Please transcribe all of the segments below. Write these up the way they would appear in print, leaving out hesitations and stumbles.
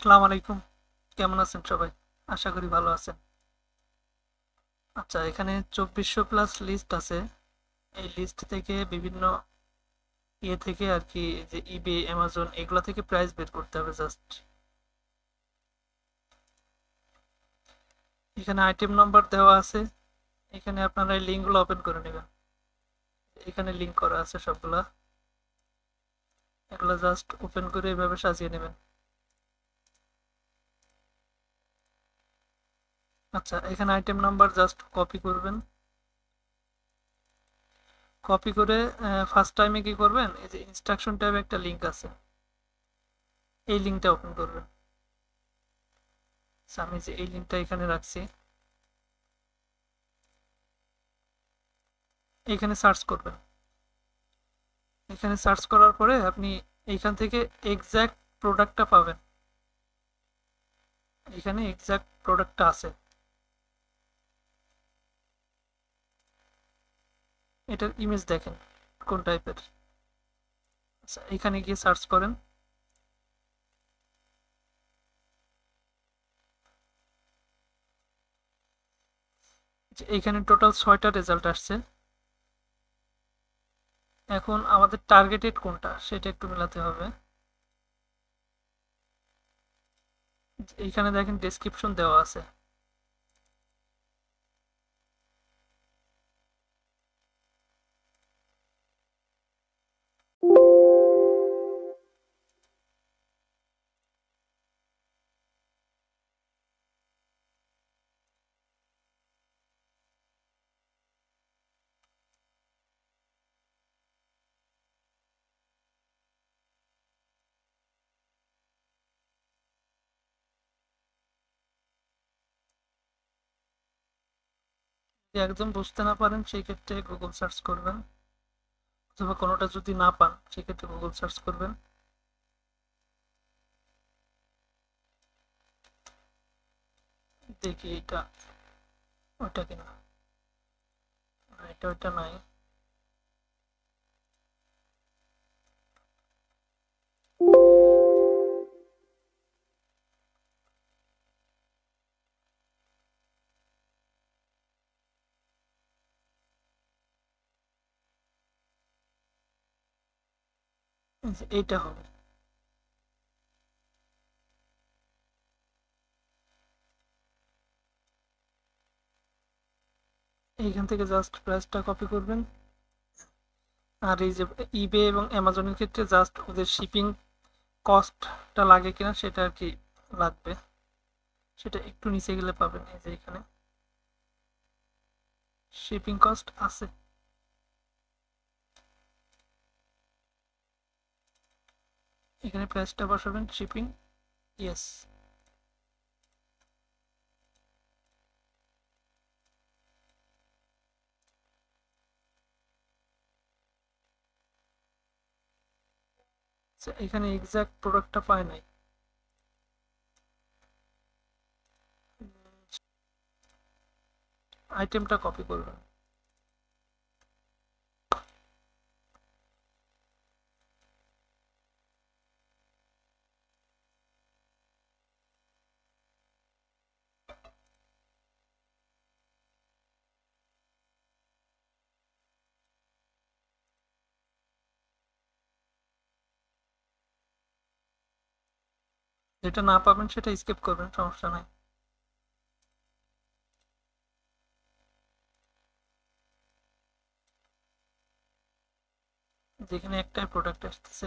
আসসালামু আলাইকুম। কেমন আছেন সবাই? আশা করি ভালো আছেন। আচ্ছা, এখানে 2400 প্লাস লিস্ট আছে। এই লিস্ট থেকে বিভিন্ন থেকে আর কি, যে ইবে, অ্যামাজন এগুলা থেকে প্রাইস বের করতে হবে জাস্ট। এখানে আইটেম নাম্বার দেওয়া আছে। এখানে আপনারা এই লিঙ্কগুলো ওপেন করে নেবেন। এখানে লিঙ্ক করা আছে সবগুলা। এগুলো জাস্ট ওপেন করে এভাবে সাজিয়ে নেবেন। আচ্ছা, এখানে আইটেম নাম্বার জাস্ট কপি করবেন। কপি করে ফার্স্ট টাইমে কি করবেন, এই যে ইনস্ট্রাকশন ট্যাবে একটা লিঙ্ক আছে, এই লিঙ্কটা ওপেন করবেন। আচ্ছা, আমি যে এই লিঙ্কটা এখানে রাখছি, এখানে সার্চ করবেন। এখানে সার্চ করার পরে আপনি এইখান থেকে এক্সাক্ট প্রোডাক্টটা পাবেন। এখানে এক্সাক্ট প্রোডাক্টটা আছে, এটার ইমেজ দেখেন কোন টাইপের। আচ্ছা, এখানে গিয়ে সার্চ করেন। এইখানে টোটাল 6টা রেজাল্ট আসছে। এখন আমাদের টার্গেটেড কোনটা সেটা একটু মেলাতে হবে। এইখানে দেখেন ডেসক্রিপশন দেওয়া আছে। যদি একদম বুঝতে না পারেন সেই ক্ষেত্রে গুগল সার্চ করবেন, অথবা কোনোটা যদি না পান সেক্ষেত্রে গুগল সার্চ করবেন। দেখি এটা ওইটা কিনা। এটা ওইটা নাই। এইটা হবে। এইখান থেকে জাস্ট প্রাইসটা কপি করবেন। আর এই যে ইবে এবং অ্যামাজনের ক্ষেত্রে জাস্ট ওদের শিপিং কস্টটা লাগে কিনা সেটা আর কি লাগবে, সেটা একটু নিচে গেলে পাবেন। এই যে এখানে শিপিং কস্ট আছে। এখানে প্রাইসটা বসাবেন, শিপিং, ইয়েস। এখানে এক্সাক্ট প্রোডাক্টটা পায় নাই। আইটেমটা কপি করবেন। যেটা না পাবেন সেটা স্কিপ করবেন, সমস্যা নাই। যেখানে একটাই প্রোডাক্ট আসতেছে।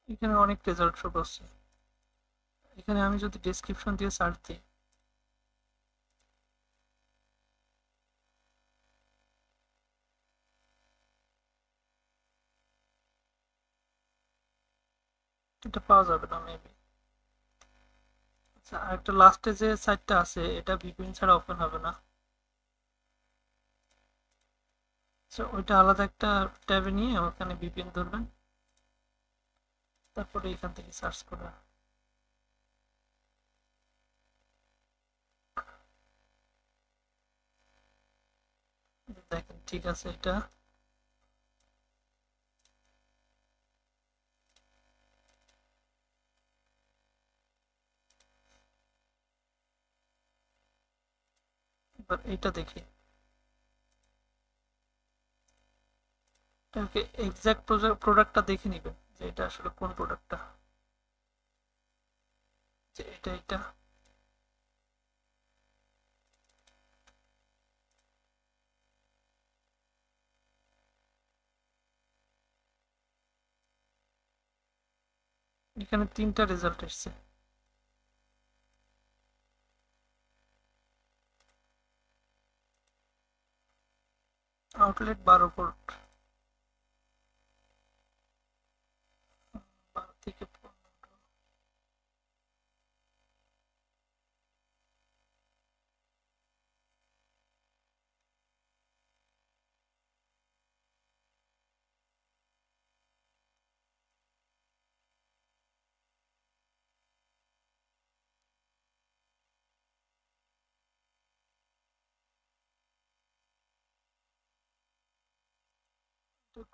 এখানে অনেক রেজাল্ট শো করছে। এখানে আমি যদি ডেসক্রিপশন দিয়ে সার্চ দিই, এটা পাওয়া যাবে না মেবি। আচ্ছা, আর একটা লাস্টে যে সাইটটা আছে এটা ভিপিএন ছাড়া ওপেন হবে না। আচ্ছা, ওইটা আলাদা একটা ট্যাবে নিয়ে ওখানে ভিপিএন ধরবেন। তারপরে এখান থেকে সার্চ করা। দেখেন ঠিক আছে এটা। এবার এটা দেখি, এটাকে এক্সাক্ট প্রোডাক্টটা দেখে নিবেন যে এটা আসলে কোন প্রোডাক্টটা, যে এটা এখানে 3টা রেজাল্ট এসছে। আউটলেট 12 ভোল্ট, 12 থেকে 15।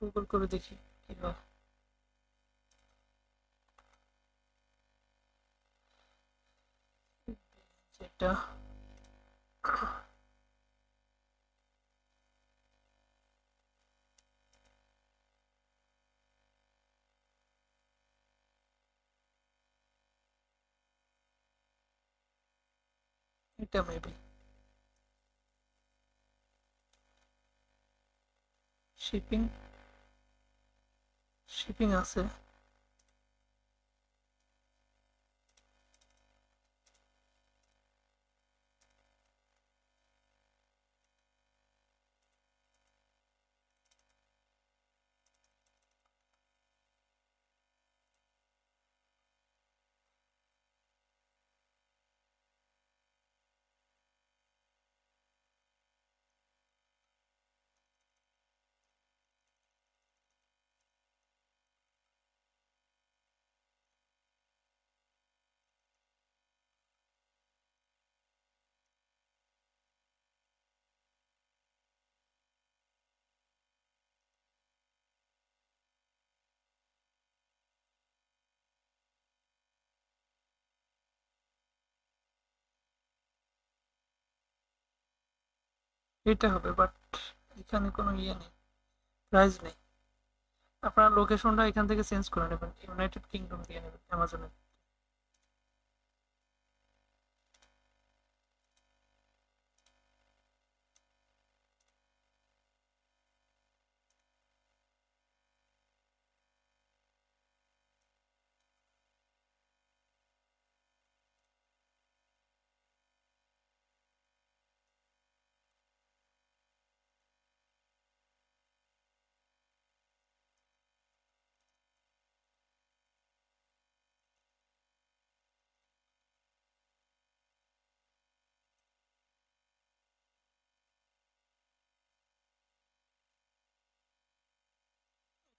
গুগল করে দেখি কি হয়। যেটা এটা মেবি শিপিং, শিপিং আছে। এটা হবে, বাট এখানে কোনো ইয়ে নেই, প্রাইস নেই। আপনার লোকেশনটা এখান থেকে চেঞ্জ করে নেবেন, ইউনাইটেড কিংডম দিয়ে নেবেন অ্যামাজনে।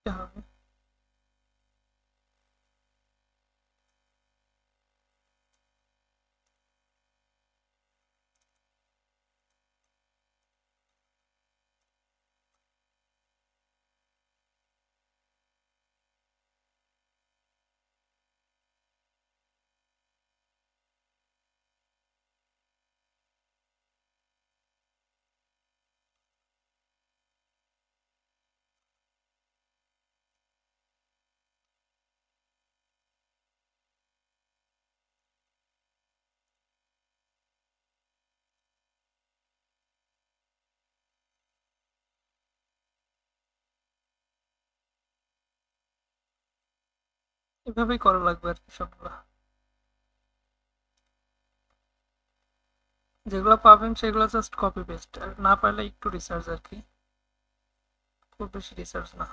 এটা হবে। এভাবেই করা লাগবে আর কি সবগুলা। যেগুলো পাবেন সেগুলো জাস্ট কপি পেস্ট, আর না পারলে একটু রিসার্চ আর কি, খুব বেশি রিসার্চ না।